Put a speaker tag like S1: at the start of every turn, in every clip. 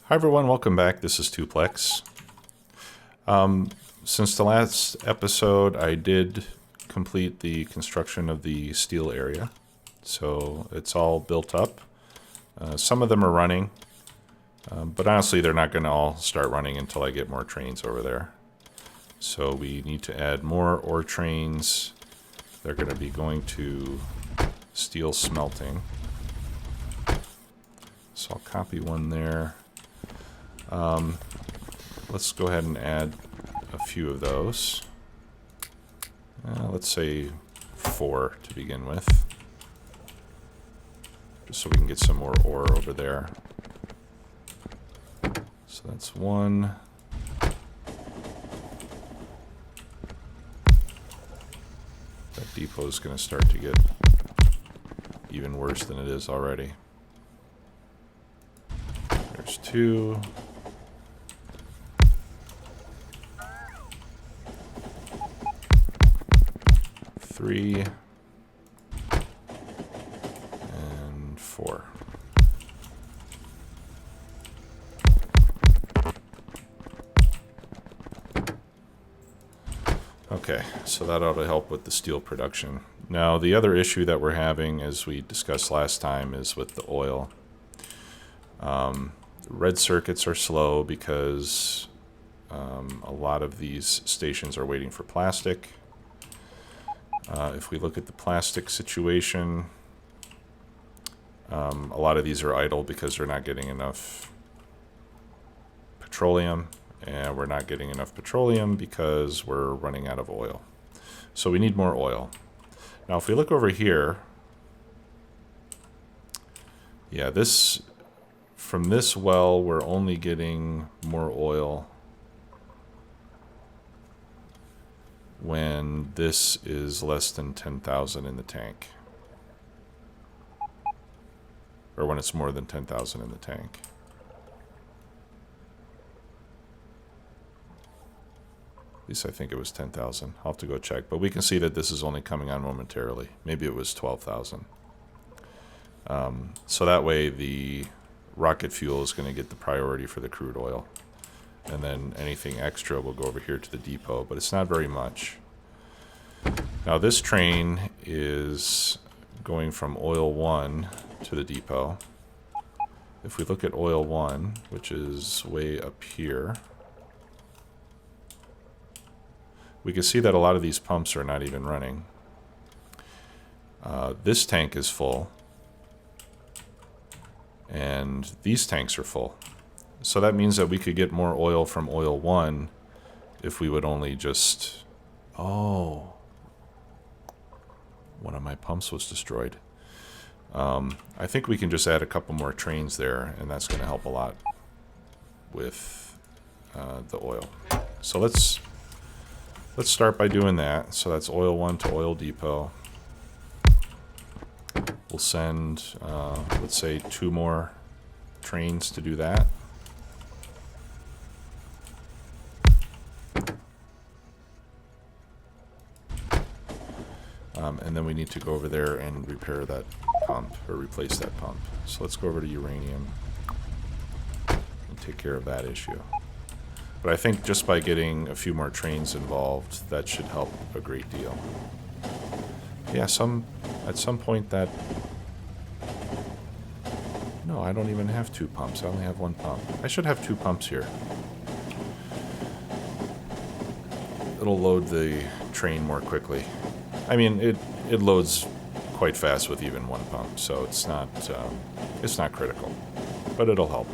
S1: Hi everyone, welcome back. This is Tuplex. Since the last episode, I did complete the construction of the steel area. So it's all built up. Some of them are running, but honestly they're not going to all start running until I get more trains over there. So we need to add more ore trains. They're going to be going to steel smelting. So I'll copy one there. Let's go ahead and add a few of those. Let's say 4 to begin with. Just so we can get some more ore over there. So that's 1. That depot is going to start to get even worse than it is already. There's 2. 3 and 4. Okay, so that ought to help with the steel production. Now, the other issue that we're having, as we discussed last time, is with the oil. Red circuits are slow because a lot of these stations are waiting for plastic. If we look at the plastic situation, a lot of these are idle because they're not getting enough petroleum, and we're not getting enough petroleum because we're running out of oil. So we need more oil. Now if we look over here, yeah, from this well we're only getting more oil when this is less than 10,000 in the tank. Or when it's more than 10,000 in the tank. At least I think it was 10,000. I'll have to go check. But we can see that this is only coming on momentarily. Maybe it was 12,000. So that way the rocket fuel is going to get the priority for the crude oil. And then anything extra will go over here to the depot, but it's not very much. Now this train is going from oil 1 to the depot. If we look at oil 1, which is way up here, we can see that a lot of these pumps are not even running. This tank is full, and these tanks are full. So that means that we could get more oil from oil 1 if we would only just... Oh, one of my pumps was destroyed. I think we can just add a couple more trains there, and that's going to help a lot with the oil. So let's start by doing that. So that's oil 1 to oil depot. We'll send, let's say, 2 more trains to do that. And then we need to go over there and repair that pump, or replace that pump. So let's go over to uranium and take care of that issue. But I think just by getting a few more trains involved, that should help a great deal. Yeah, at some point that... No, I don't even have 2 pumps. I only have 1 pump. I should have 2 pumps here. It'll load the train more quickly. I mean, it loads quite fast with even 1 pump, so it's not critical, but it'll help.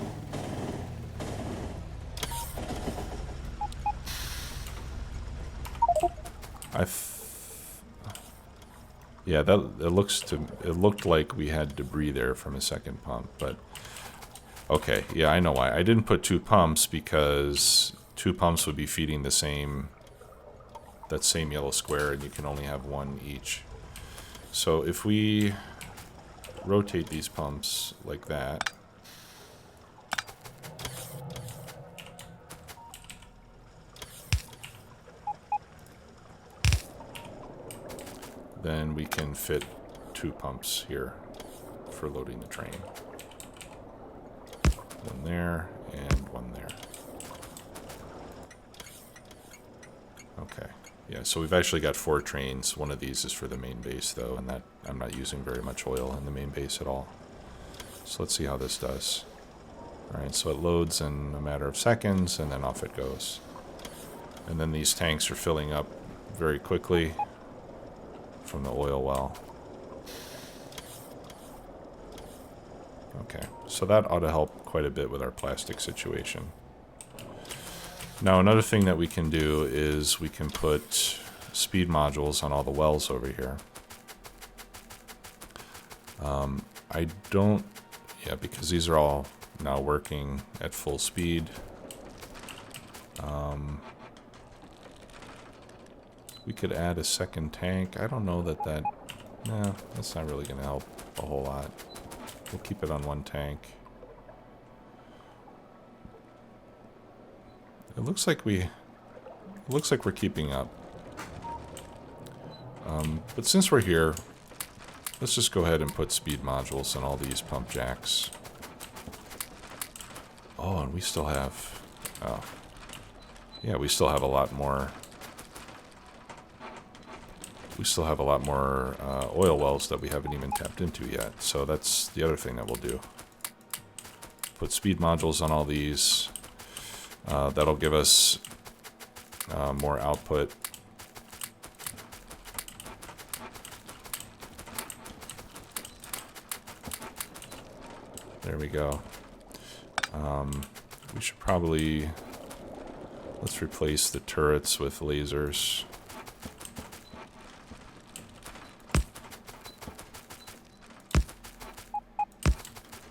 S1: Yeah, it looked like we had debris there from a second pump, but okay, yeah, I know why. I didn't put 2 pumps because 2 pumps would be feeding that same yellow square, and you can only have 1 each. So if we rotate these pumps like that, then we can fit 2 pumps here for loading the train. One there, Yeah, so we've actually got 4 trains. One of these is for the main base, though, and that I'm not using very much oil in the main base at all. So let's see how this does. Alright, so it loads in a matter of seconds, and then off it goes. And then these tanks are filling up very quickly from the oil well. Okay, so that ought to help quite a bit with our plastic situation. Now another thing that we can do is we can put speed modules on all the wells over here. I don't, yeah, because these are all now working at full speed. We could add a second tank. I don't know that nah, that's not really going to help a whole lot. We'll keep it on 1 tank. It looks like we're keeping up. But since we're here, let's just go ahead and put speed modules on all these pump jacks. Oh, and we still have... Oh. Yeah, we still have a lot more... We still have a lot more oil wells that we haven't even tapped into yet. So that's the other thing that we'll do. Put speed modules on all these. That'll give us more output. There we go. We should probably... Let's replace the turrets with lasers.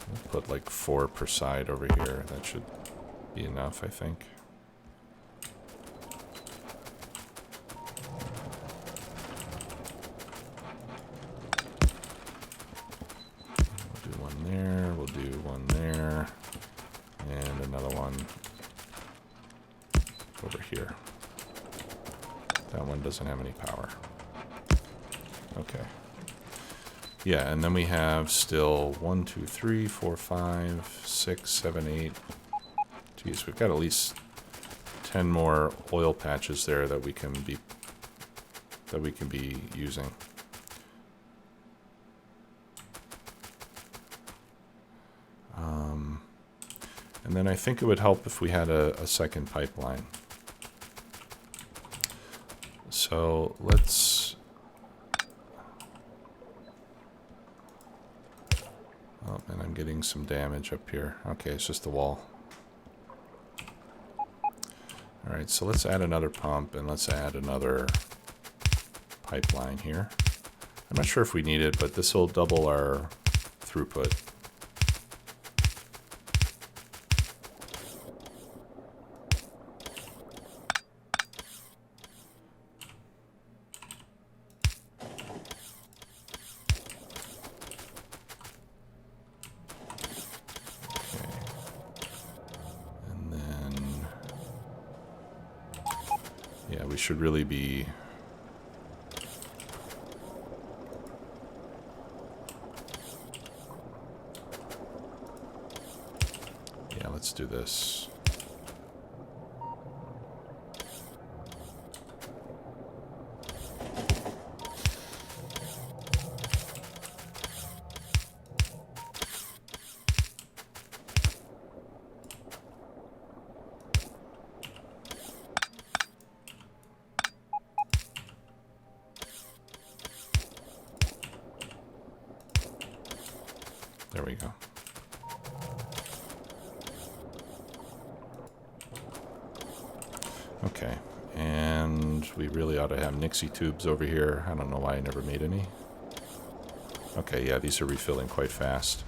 S1: We'll put like 4 per side over here. That should be enough, I think. We'll do one there, we'll do one there, and another one over here. That one doesn't have any power. Okay. Yeah, and then we have still 1, 2, 3, 4, 5, 6, 7, 8. Geez, we've got at least 10 more oil patches there that we can be using. And then I think it would help if we had a second pipeline. So let's... Oh, and I'm getting some damage up here. Okay, it's just the wall. Alright, so let's add another pump and let's add another pipeline here. I'm not sure if we need it, but this will double our throughput. Yeah, we should really be... Yeah, let's do this. There we go. Okay, and we really ought to have Nixie tubes over here. I don't know why I never made any. Okay, yeah, these are refilling quite fast.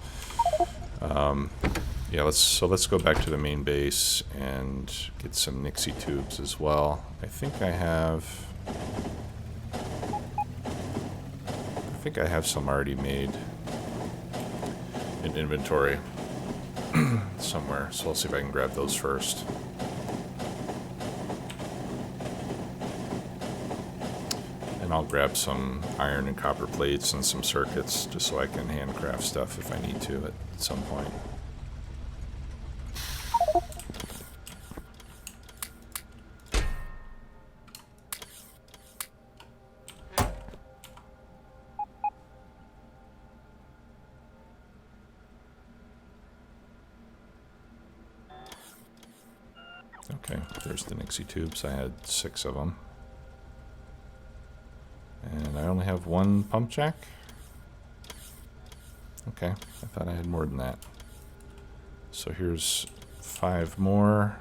S1: Yeah, let's go back to the main base and get some Nixie tubes as well. I think I have some already made in inventory somewhere, so I'll see if I can grab those first. And I'll grab some iron and copper plates and some circuits just so I can handcraft stuff if I need to at some point. Okay, there's the Nixie tubes. I had 6 of them. And I only have 1 pump jack? Okay, I thought I had more than that. So here's 5 more.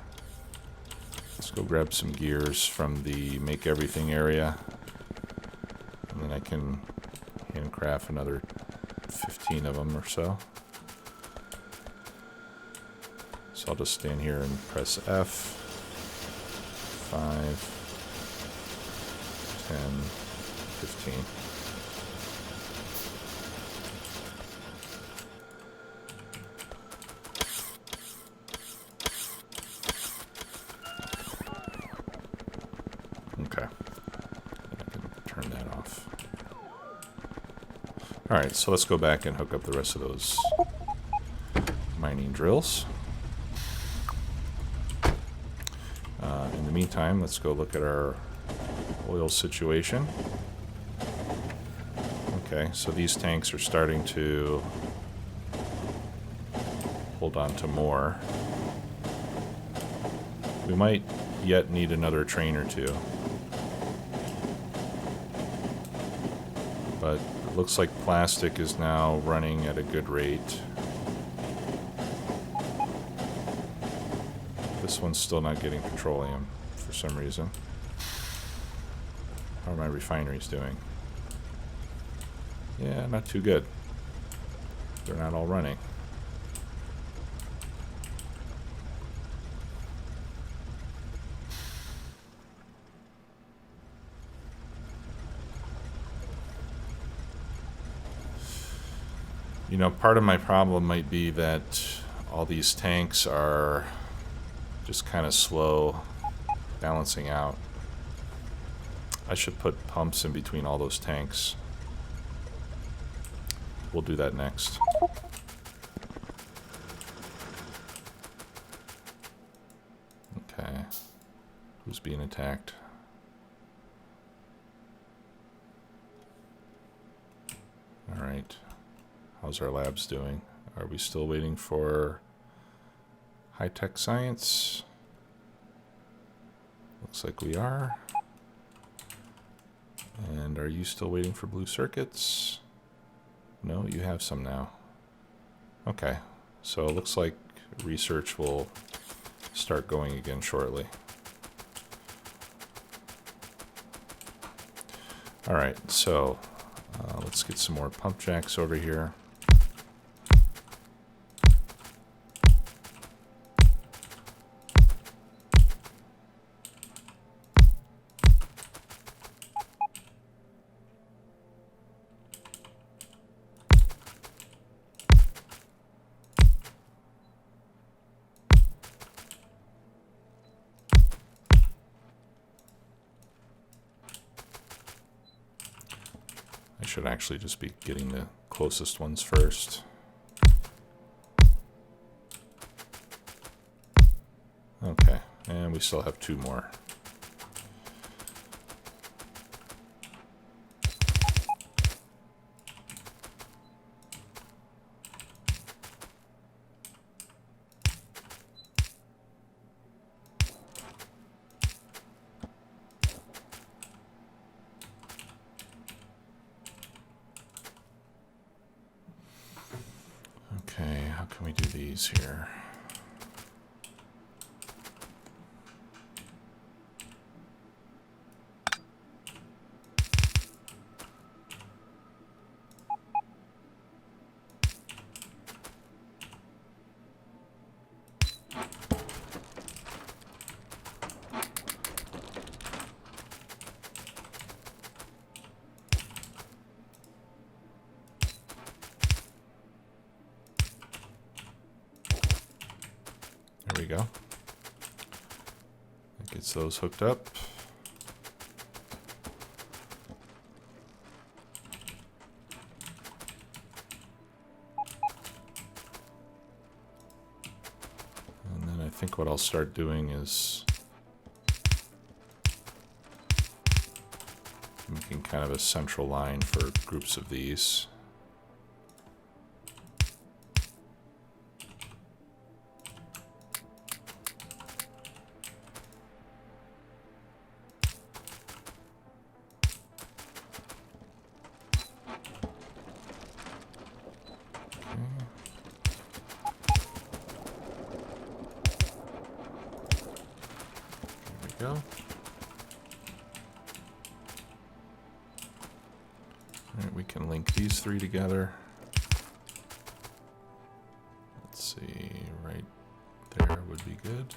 S1: Let's go grab some gears from the make everything area. And then I can handcraft another 15 of them or so. So I'll just stand here and press F. 5, 10, 15. Okay. I can turn that off. Alright, so let's go back and hook up the rest of those mining drills. In the meantime, let's go look at our oil situation. Okay, so these tanks are starting to hold on to more. We might yet need another train or two. But it looks like plastic is now running at a good rate. This one's still not getting petroleum for some reason. How are my refineries doing? Yeah, not too good. They're not all running. You know, part of my problem might be that all these tanks are just kind of slow balancing out. I should put pumps in between all those tanks. We'll do that next. Okay. Who's being attacked? Alright. How's our labs doing? Are we still waiting for high-tech science? Looks like we are. And are you still waiting for blue circuits? No, you have some now. Okay, so it looks like research will start going again shortly. Alright, so let's get some more pump jacks over here. I should actually just be getting the closest ones first. Okay, and we still have 2 more. Okay, how can we do these here? There we go. That gets those hooked up. And then I think what I'll start doing is making kind of a central line for groups of these. go. Alright, we can link these three together. Let's see, right there would be good.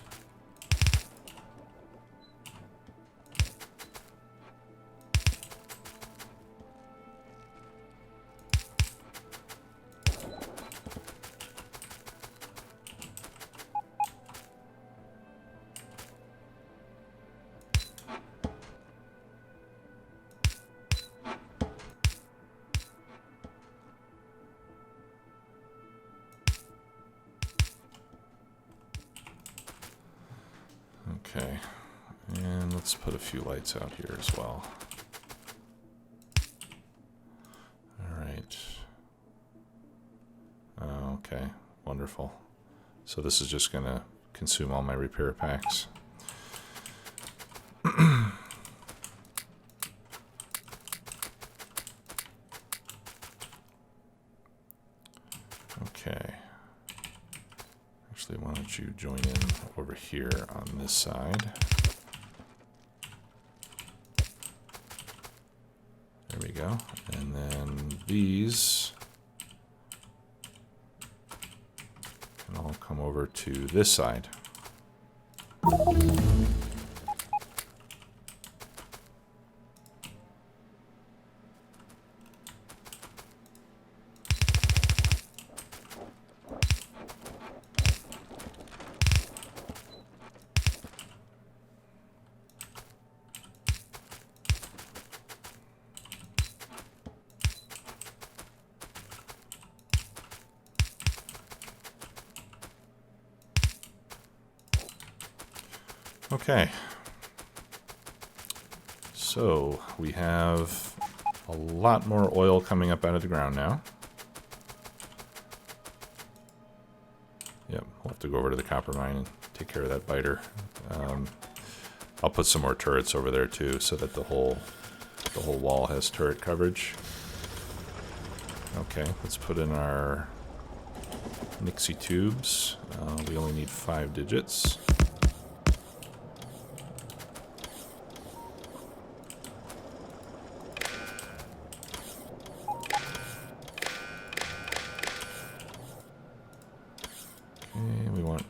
S1: Okay, and let's put a few lights out here as well. All right. Oh, okay, wonderful. So this is just going to consume all my repair packs. Okay. Actually, why don't you join in over here on this side. There we go. And then these can all come over to this side. Okay, so we have a lot more oil coming up out of the ground now. Yep, we'll have to go over to the copper mine and take care of that biter. I'll put some more turrets over there too, so that the whole wall has turret coverage. Okay, let's put in our Nixie tubes. We only need 5 digits.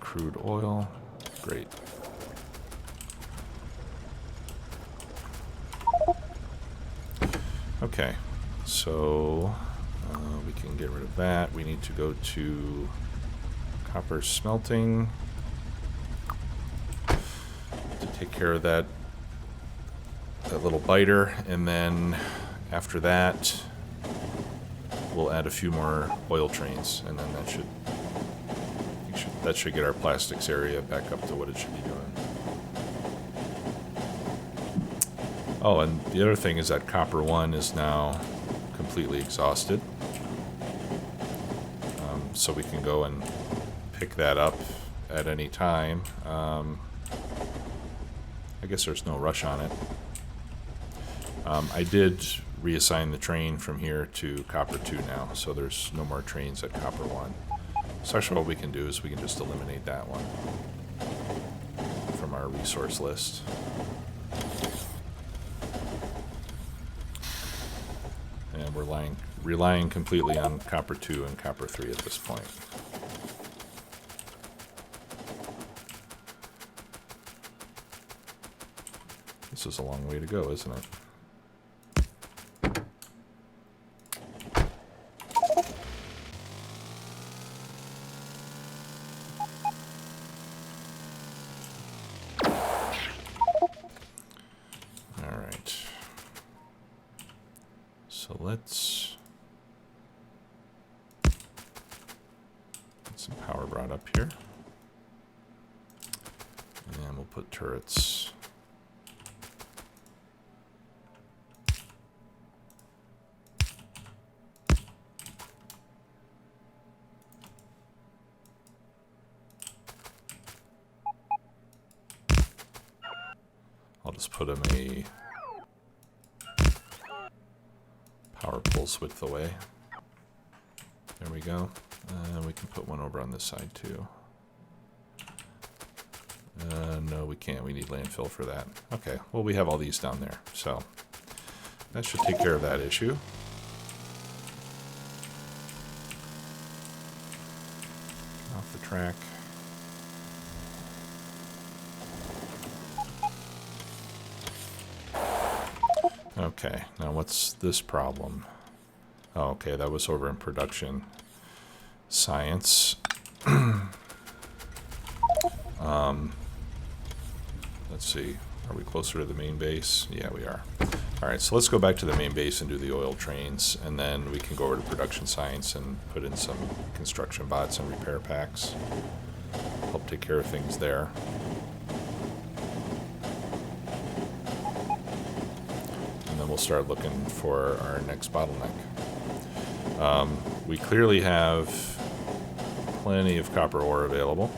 S1: Crude oil. Great. Okay, so we can get rid of that. We need to go to copper smelting to take care of that little biter, and then after that we'll add a few more oil trains, and then that should get our plastics area back up to what it should be doing. Oh, and the other thing is that copper 1 is now completely exhausted. So we can go and pick that up at any time. I guess there's no rush on it. I did reassign the train from here to copper 2 now, so there's no more trains at copper 1. So actually what we can do is we can just eliminate that one from our resource list. And we're relying completely on copper 2 and copper 3 at this point. This is a long way to go, isn't it? So let's get some power brought up here. And we'll put turrets. I'll just put them a power pulse width away. There we go. And we can put one over on this side too. No, we can't. We need landfill for that. Okay, well, we have all these down there, so that should take care of that issue. Off the track. Okay, now what's this problem? Oh, okay, that was over in production science. Let's see, are we closer to the main base? Yeah, we are. All right, so let's go back to the main base and do the oil trains, and then we can go over to production science and put in some construction bots and repair packs. Help take care of things there. And then we'll start looking for our next bottleneck. We clearly have plenty of copper ore available.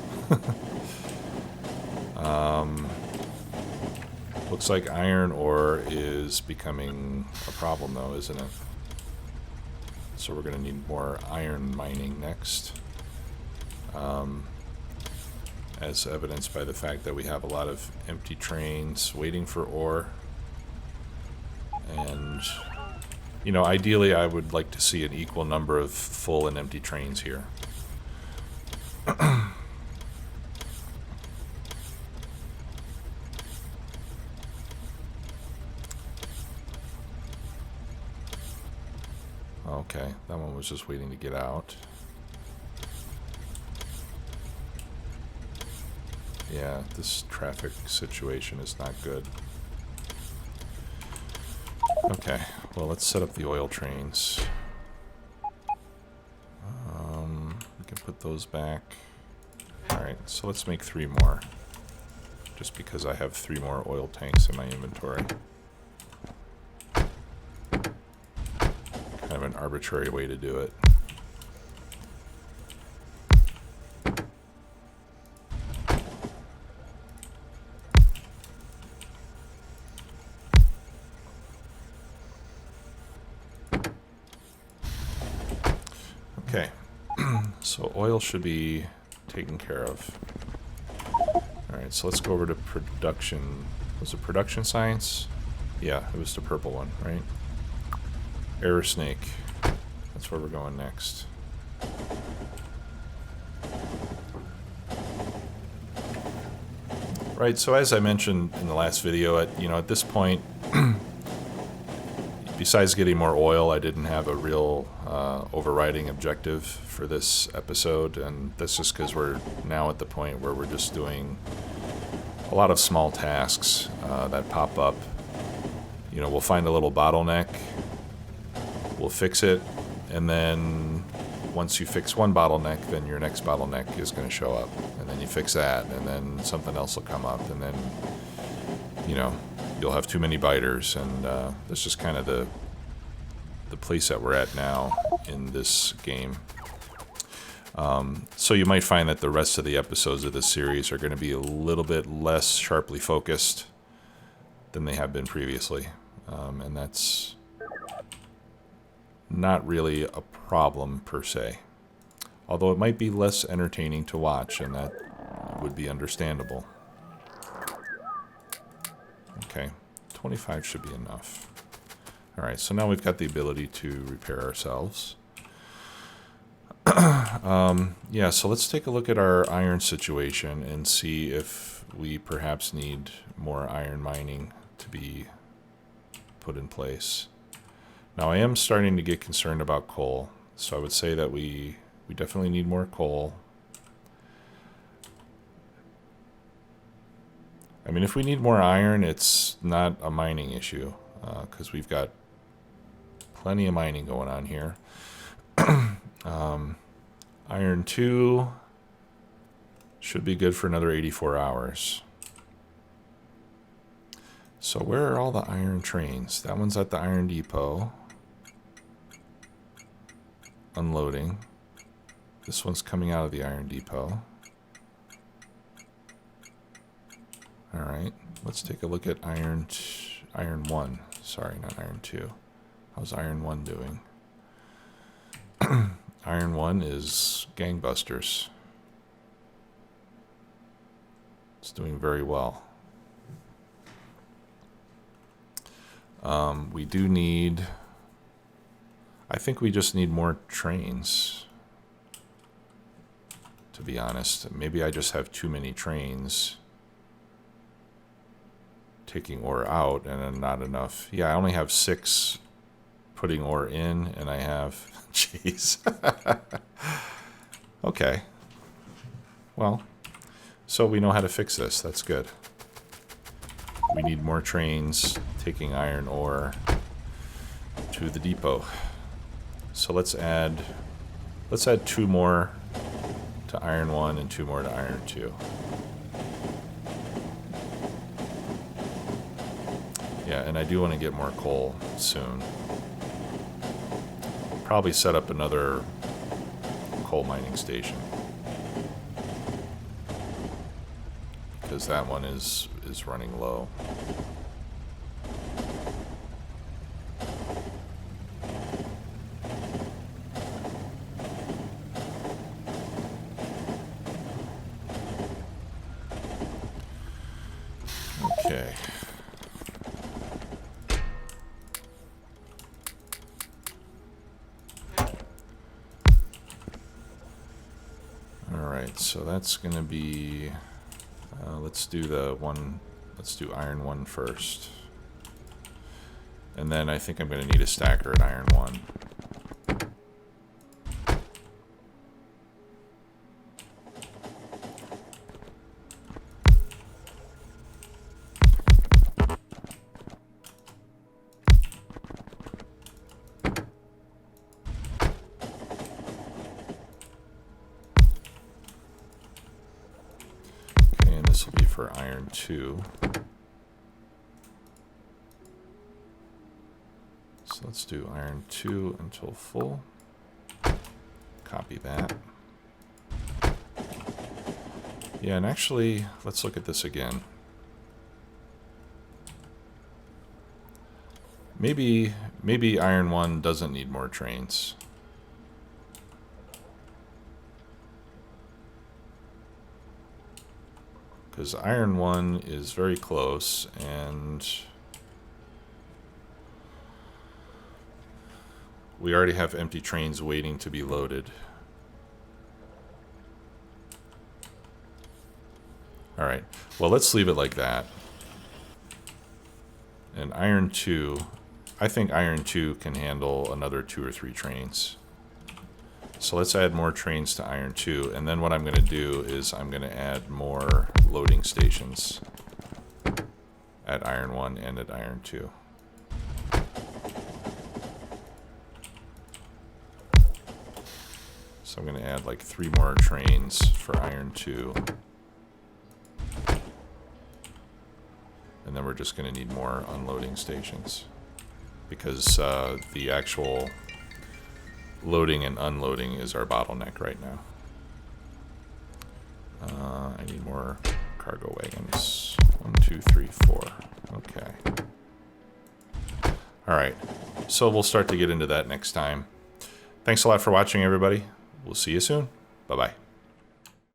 S1: Looks like iron ore is becoming a problem, though, isn't it? So we're going to need more iron mining next, as evidenced by the fact that we have a lot of empty trains waiting for ore. And, you know, ideally I would like to see an equal number of full and empty trains here. Okay, that one was just waiting to get out. Yeah, this traffic situation is not good. Okay, well, let's set up the oil trains. We can put those back. Alright, so let's make 3 more. Just because I have 3 more oil tanks in my inventory. Kind of an arbitrary way to do it. Okay, so oil should be taken care of. Alright, so let's go over to production. Was it production science? Yeah, it was the purple one, right? Error snake. That's where we're going next. Right, so as I mentioned in the last video, at this point, besides getting more oil, I didn't have a real overriding objective for this episode, and that's just because we're now at the point where we're just doing a lot of small tasks that pop up. You know, we'll find a little bottleneck, we'll fix it, and then once you fix one bottleneck, then your next bottleneck is going to show up, and then you fix that, and then something else will come up, and then, you know, you'll have too many biters, and that's just kind of the place that we're at now in this game. So you might find that the rest of the episodes of this series are going to be a little bit less sharply focused than they have been previously, and that's not really a problem per se, although it might be less entertaining to watch, and that would be understandable. Okay, 25 should be enough. Alright, so now we've got the ability to repair ourselves. Yeah, so let's take a look at our iron situation and see if we perhaps need more iron mining to be put in place. Now, I am starting to get concerned about coal, so I would say that we definitely need more coal. I mean, if we need more iron, it's not a mining issue, because we've got plenty of mining going on here. Iron 2 should be good for another 84 hours. So where are all the iron trains? That one's at the iron depot. Unloading. This one's coming out of the iron depot. Alright, let's take a look at iron 1. Sorry, not iron 2. How's iron 1 doing? Iron 1 is gangbusters. It's doing very well. We do need... I think we just need more trains, to be honest. Maybe I just have too many trains taking ore out and not enough. Yeah, I only have 6 putting ore in, and I have... Jeez. Okay. Well, so we know how to fix this. That's good. We need more trains taking iron ore to the depot. So let's add 2 more to iron 1 and 2 more to iron 2. Yeah, and I do want to get more coal soon. Probably set up another coal mining station, because that one is running low. Okay. Alright, so that's going to be... let's do iron 1 first. And then I think I'm going to need a stacker at iron 1. For iron 2. So let's do iron 2 until full. Copy that. Yeah, and actually, let's look at this again. Maybe iron 1 doesn't need more trains. Because iron 1 is very close, and we already have empty trains waiting to be loaded. Alright, well, let's leave it like that. And iron 2, I think iron 2 can handle another 2 or 3 trains. So let's add more trains to iron 2, and then what I'm going to do is I'm going to add more loading stations at iron 1 and at iron 2. So I'm going to add like 3 more trains for iron 2. And then we're just going to need more unloading stations, because the actual loading and unloading is our bottleneck right now. I need more cargo wagons. 1, 2, 3, 4. Okay. Alright, so we'll start to get into that next time. Thanks a lot for watching, everybody. We'll see you soon. Bye-bye.